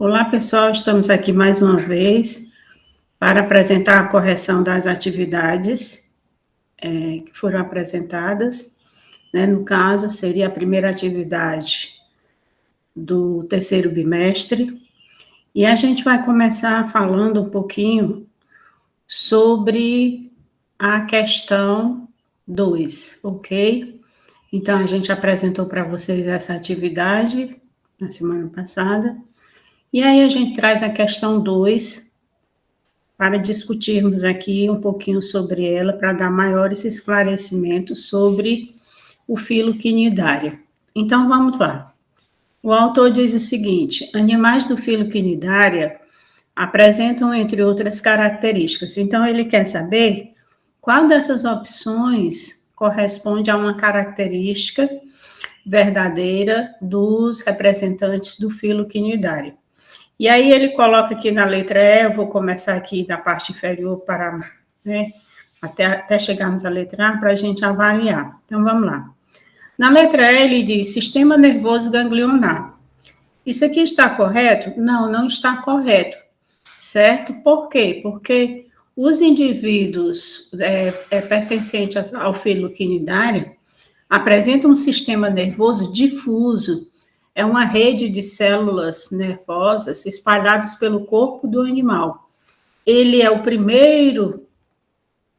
Olá, pessoal, estamos aqui mais uma vez para apresentar a correção das atividades que foram apresentadas, né? No caso, seria a primeira atividade do terceiro bimestre, e a gente vai começar falando um pouquinho sobre a questão 2, ok? Então, a gente apresentou para vocês essa atividade na semana passada, e aí a gente traz a questão 2 para discutirmos aqui um pouquinho sobre ela, para dar maiores esclarecimentos sobre o filo quinidário. Então, vamos lá. O autor diz o seguinte: animais do filo quinidária apresentam, entre outras características. Então, ele quer saber qual dessas opções corresponde a uma característica verdadeira dos representantes do filo quinidário. E aí ele coloca aqui na letra E, eu vou começar aqui da parte inferior para, né, até chegarmos à letra A, para a gente avaliar. Então, vamos lá. Na letra E, ele diz sistema nervoso ganglionar. Isso aqui está correto? Não, não está correto, certo? Por quê? Porque os indivíduos pertencentes ao filo quinidário apresentam um sistema nervoso difuso. É uma rede de células nervosas espalhadas pelo corpo do animal. Ele é o primeiro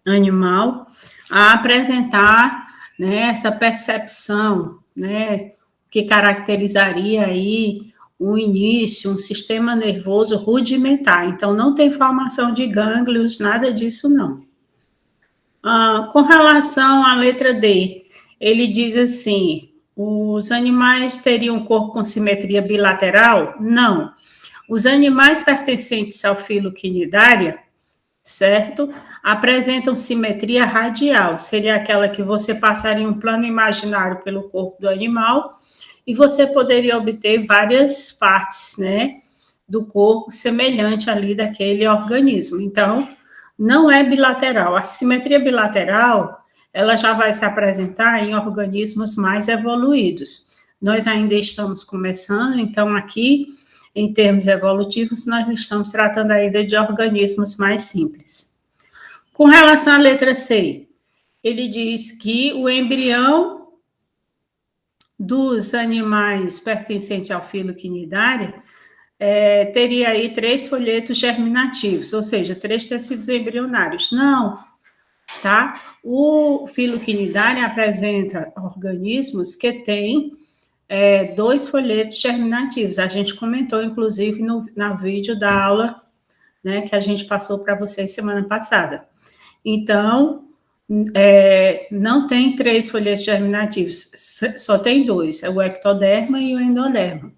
animal a apresentar, né, essa percepção, né, que caracterizaria aí o início, um sistema nervoso rudimentar. Então, não tem formação de gânglios, nada disso não. Com relação à letra D, ele diz assim: os animais teriam um corpo com simetria bilateral? Não. Os animais pertencentes ao filo quinidária, certo? Apresentam simetria radial, seria aquela que você passaria um plano imaginário pelo corpo do animal e você poderia obter várias partes, né, do corpo semelhante ali daquele organismo. Então, não é bilateral. A simetria bilateral, ela já vai se apresentar em organismos mais evoluídos. Nós ainda estamos começando, então aqui, em termos evolutivos, nós estamos tratando ainda de organismos mais simples. Com relação à letra C, ele diz que o embrião dos animais pertencentes ao filo quinidário teria aí 3 folhetos germinativos, ou seja, 3 tecidos embrionários. Não, tá? O filo quinidário apresenta organismos que têm 2 folhetos germinativos. A gente comentou, inclusive, no vídeo da aula, né, que a gente passou para vocês semana passada. Então, não tem 3 folhetos germinativos, só tem 2, é o ectoderma e o endoderma.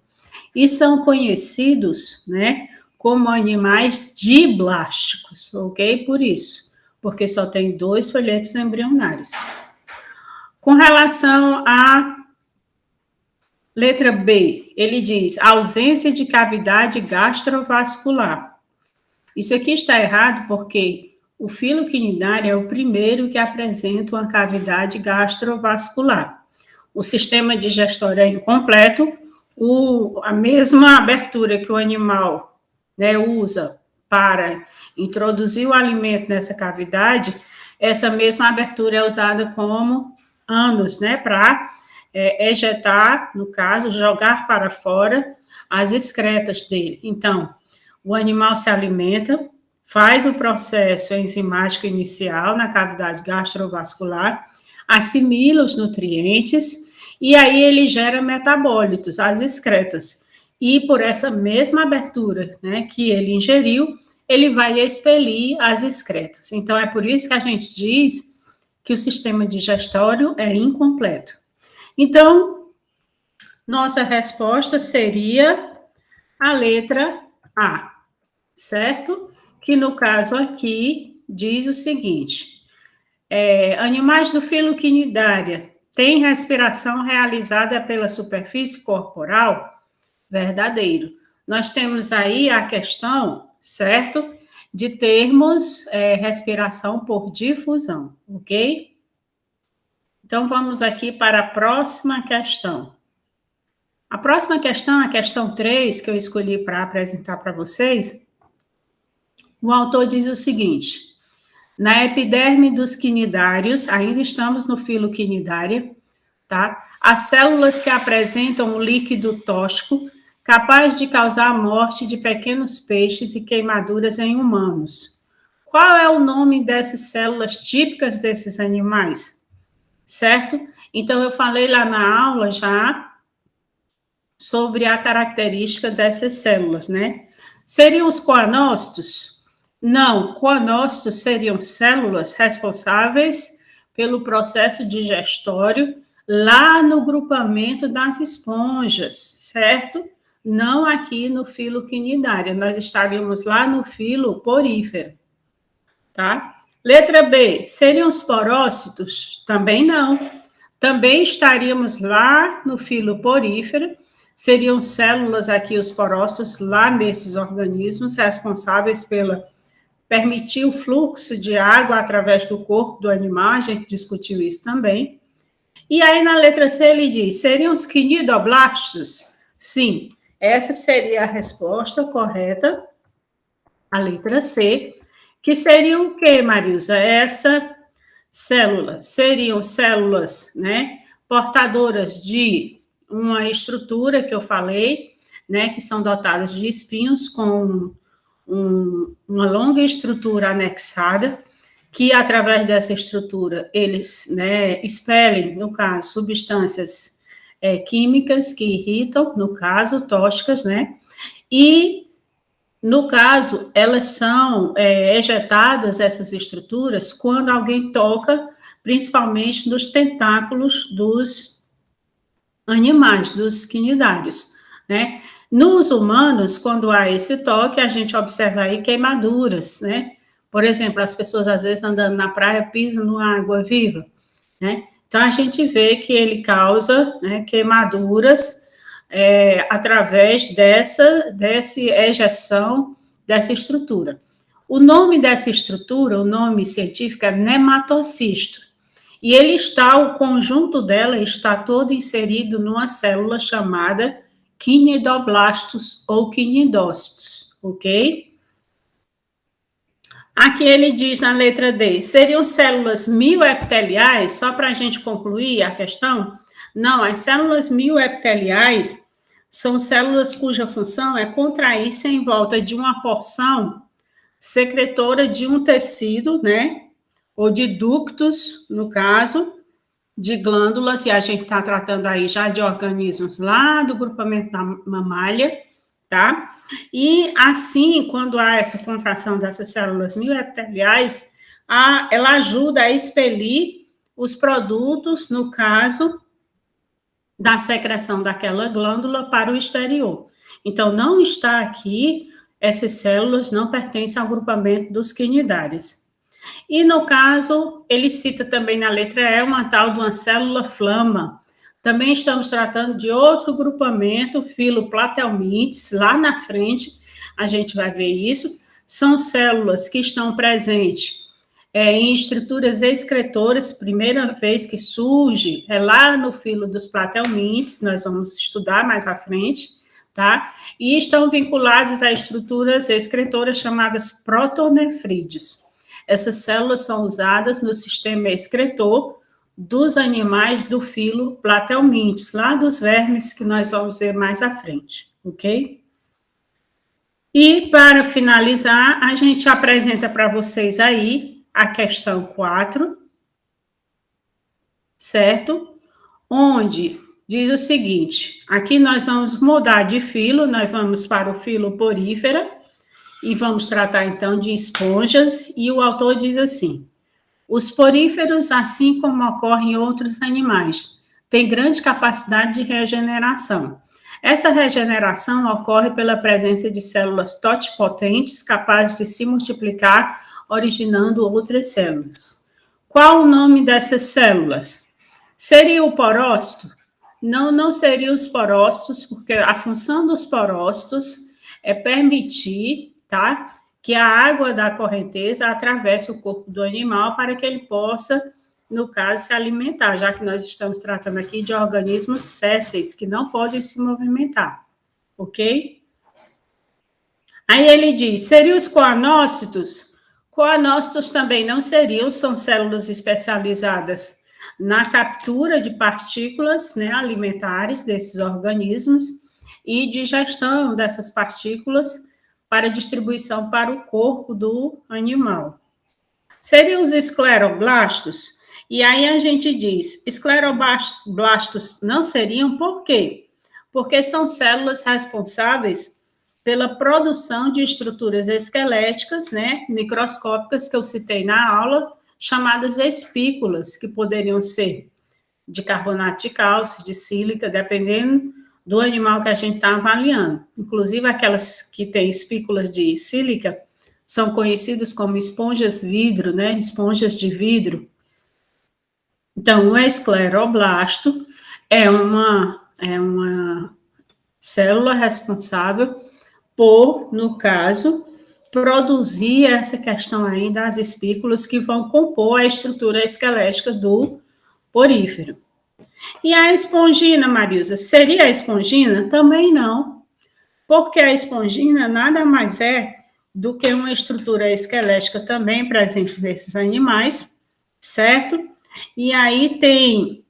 E são conhecidos, né, como animais diblásticos, ok? Por isso, porque só tem 2 folhetos embrionários. Com relação à letra B, ele diz ausência de cavidade gastrovascular. Isso aqui está errado porque o filo quinidário é o primeiro que apresenta uma cavidade gastrovascular. O sistema digestório é incompleto, a mesma abertura que o animal, né, usa para introduzir o alimento nessa cavidade, essa mesma abertura é usada como ânus, né, para ejetar, no caso, jogar para fora as excretas dele. Então, o animal se alimenta, faz o processo enzimático inicial na cavidade gastrovascular, assimila os nutrientes e aí ele gera metabólitos, as excretas. E por essa mesma abertura, né, que ele ingeriu, ele vai expelir as excretas. Então, é por isso que a gente diz que o sistema digestório é incompleto. Então, nossa resposta seria a letra A, certo? Que no caso aqui diz o seguinte: animais do filo quinidária têm respiração realizada pela superfície corporal? Verdadeiro. Nós temos aí a questão, certo? De termos respiração por difusão, ok? Então, vamos aqui para a próxima questão. A próxima questão, a questão 3, que eu escolhi para apresentar para vocês, o autor diz o seguinte: na epiderme dos quinidários, ainda estamos no filo quinidária, tá? As células que apresentam um líquido tóxico capaz de causar a morte de pequenos peixes e queimaduras em humanos. Qual é o nome dessas células típicas desses animais? Certo? Então, eu falei lá na aula já sobre a característica dessas células, né? Seriam os coanócitos? Não, coanócitos seriam células responsáveis pelo processo digestório lá no grupamento das esponjas, certo? Não aqui no filo quinidário, nós estaríamos lá no filo porífero, tá? Letra B, seriam os porócitos? Também não. Também estaríamos lá no filo porífero, seriam células aqui, os porócitos, lá nesses organismos responsáveis pela permitir o fluxo de água através do corpo do animal, a gente discutiu isso também. E aí, na letra C, ele diz, seriam os quinidoblastos? Sim, essa seria a resposta correta, a letra C, que seriam o quê, Marilza? Essa célula, seriam células, né, portadoras de uma estrutura que eu falei, né, que são dotadas de espinhos com uma longa estrutura anexada, que através dessa estrutura eles, né, expelem, no caso, substâncias químicas que irritam, no caso, tóxicas, né, e no caso, elas são ejetadas, essas estruturas, quando alguém toca, principalmente nos tentáculos dos animais, dos quinidários, né? Nos humanos, quando há esse toque, a gente observa aí queimaduras, né? Por exemplo, as pessoas, às vezes, andando na praia, pisam numa água viva, né? Então, a gente vê que ele causa, né, queimaduras através dessa ejeção dessa estrutura. O nome dessa estrutura, o nome científico é nematocisto, e ele está, o conjunto dela está todo inserido numa célula chamada quinidoblastos ou quinidócitos, ok? Aqui ele diz na letra D, seriam células mioepiteliais, só para a gente concluir a questão? Não, as células mioepiteliais são células cuja função é contrair-se em volta de uma porção secretora de um tecido, né? Ou de ductos, no caso, de glândulas, e a gente está tratando aí já de organismos lá do grupamento da mamália, tá? E assim, quando há essa contração dessas células mioepiteliais, ela ajuda a expelir os produtos, no caso, da secreção daquela glândula para o exterior. Então, não está aqui, essas células não pertencem ao grupamento dos quinidários. E, no caso, ele cita também na letra E uma tal de uma célula flama. Também estamos tratando de outro grupamento, filoplatelmintes, lá na frente, a gente vai ver isso. São células que estão presentes em estruturas excretoras, primeira vez que surge, é lá no filo dos platelmintes, nós vamos estudar mais à frente, tá? E estão vinculadas a estruturas excretoras chamadas protonefrídeos. Essas células são usadas no sistema excretor dos animais do filo platelmintes, lá dos vermes que nós vamos ver mais à frente, ok? E, para finalizar, a gente apresenta para vocês aí a questão 4, certo? Onde diz o seguinte, aqui nós vamos mudar de filo, nós vamos para o filo porífera, e vamos tratar, então, de esponjas, e o autor diz assim, os poríferos, assim como ocorre em outros animais, têm grande capacidade de regeneração. Essa regeneração ocorre pela presença de células totipotentes capazes de se multiplicar, originando outras células. Qual o nome dessas células? Seria o porócito? Não, não seria os porócitos, porque a função dos porócitos é permitir, tá, que a água da correnteza atravesse o corpo do animal para que ele possa, no caso, se alimentar, já que nós estamos tratando aqui de organismos sésseis, que não podem se movimentar, ok? Aí ele diz, seriam os coanócitos? Coanócitos também não seriam, são células especializadas na captura de partículas, né, alimentares desses organismos e digestão dessas partículas para distribuição para o corpo do animal. Seriam os escleroblastos? E aí a gente diz, escleroblastos não seriam, por quê? Porque são células responsáveis pela produção de estruturas esqueléticas, né, microscópicas, que eu citei na aula, chamadas espículas, que poderiam ser de carbonato de cálcio, de sílica, dependendo do animal que a gente está avaliando. Inclusive, aquelas que têm espículas de sílica são conhecidas como esponjas vidro, né, esponjas de vidro. Então, o escleroblasto é uma célula responsável por, no caso, produzir essa questão aí das espículas que vão compor a estrutura esquelética do porífero. E a espongina, Marilza, seria a espongina? Também não, porque a espongina nada mais é do que uma estrutura esquelética também presente nesses animais, certo? E aí tem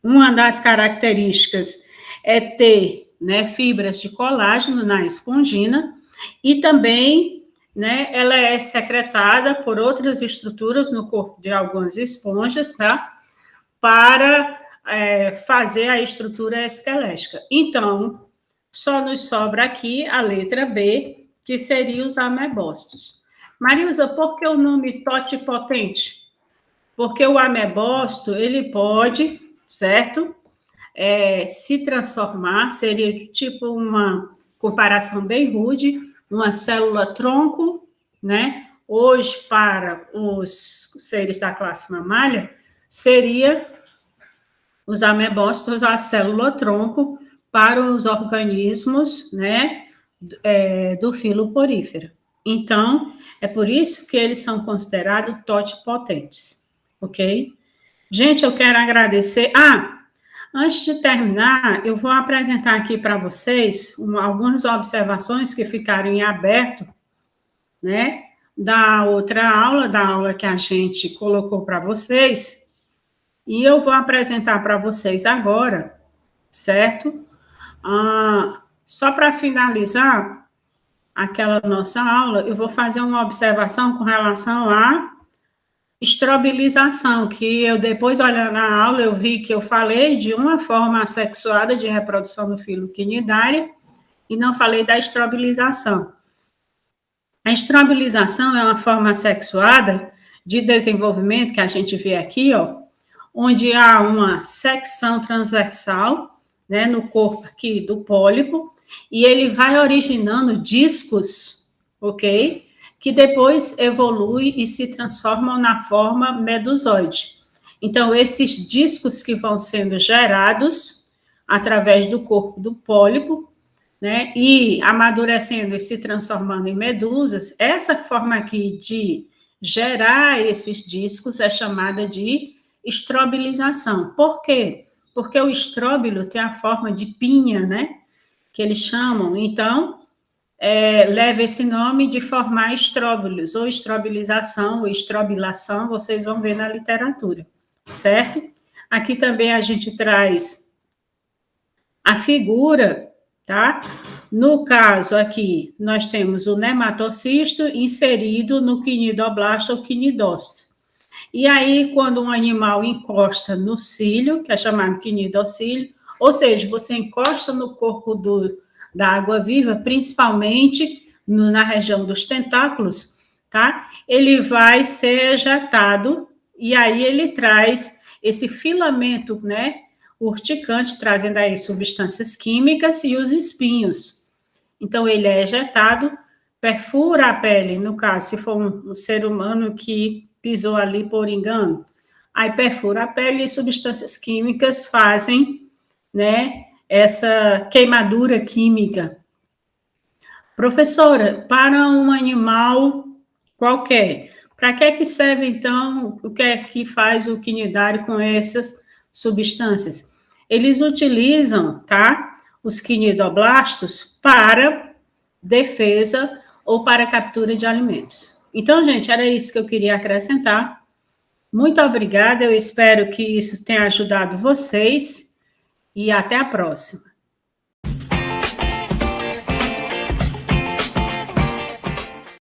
uma das características é ter, né, fibras de colágeno na espongina e também, né, ela é secretada por outras estruturas no corpo de algumas esponjas, tá? Para fazer a estrutura esquelética. Então, só nos sobra aqui a letra B, que seria os amebócitos. Marilza, por que o nome totipotente? Porque o amebócito, ele pode, certo? Se transformar, seria tipo uma comparação bem rude, uma célula-tronco, né? Hoje, para os seres da classe mamália, seria os amebócitos, a célula-tronco, para os organismos, né, do filo porífero. Então, é por isso que eles são considerados totipotentes, ok? Gente, eu quero agradecer. Antes de terminar, eu vou apresentar aqui para vocês algumas observações que ficaram em aberto, né, da outra aula, da aula que a gente colocou para vocês, e eu vou apresentar para vocês agora, certo? Só para finalizar aquela nossa aula, eu vou fazer uma observação com relação à estrobilização, que eu depois, olhando a aula, eu vi que eu falei de uma forma assexuada de reprodução do filo quinidária e não falei da estrobilização. A estrobilização é uma forma assexuada de desenvolvimento que a gente vê aqui, ó, onde há uma secção transversal, né, no corpo aqui do pólipo, e ele vai originando discos, ok? Que depois evolui e se transformam na forma medusoide. Então, esses discos que vão sendo gerados através do corpo do pólipo, né, e amadurecendo e se transformando em medusas, essa forma aqui de gerar esses discos é chamada de estrobilização. Por quê? Porque o estróbilo tem a forma de pinha, né, que eles chamam. Então, leva esse nome de formar estróbilos, ou estrobilização, ou estrobilação, vocês vão ver na literatura, certo? Aqui também a gente traz a figura, tá? No caso aqui, nós temos o nematocisto inserido no quinidoblasto ou quinidócito. E aí, quando um animal encosta no cílio, que é chamado quinidocílio, ou seja, você encosta no corpo da água-viva, principalmente na região dos tentáculos, tá? Ele vai ser ejetado, e aí ele traz esse filamento, né, urticante, trazendo aí substâncias químicas e os espinhos. Então, ele é ejetado, perfura a pele, no caso, se for um ser humano que pisou ali por engano, aí perfura a pele e substâncias químicas fazem, né, essa queimadura química. Professora, para um animal qualquer, Para que serve, então, o que é que faz o quinidário com essas substâncias? Eles utilizam, tá, os quinidoblastos para defesa ou para captura de alimentos. Então, gente, era isso que eu queria acrescentar. Muito obrigada, eu espero que isso tenha ajudado vocês e até a próxima.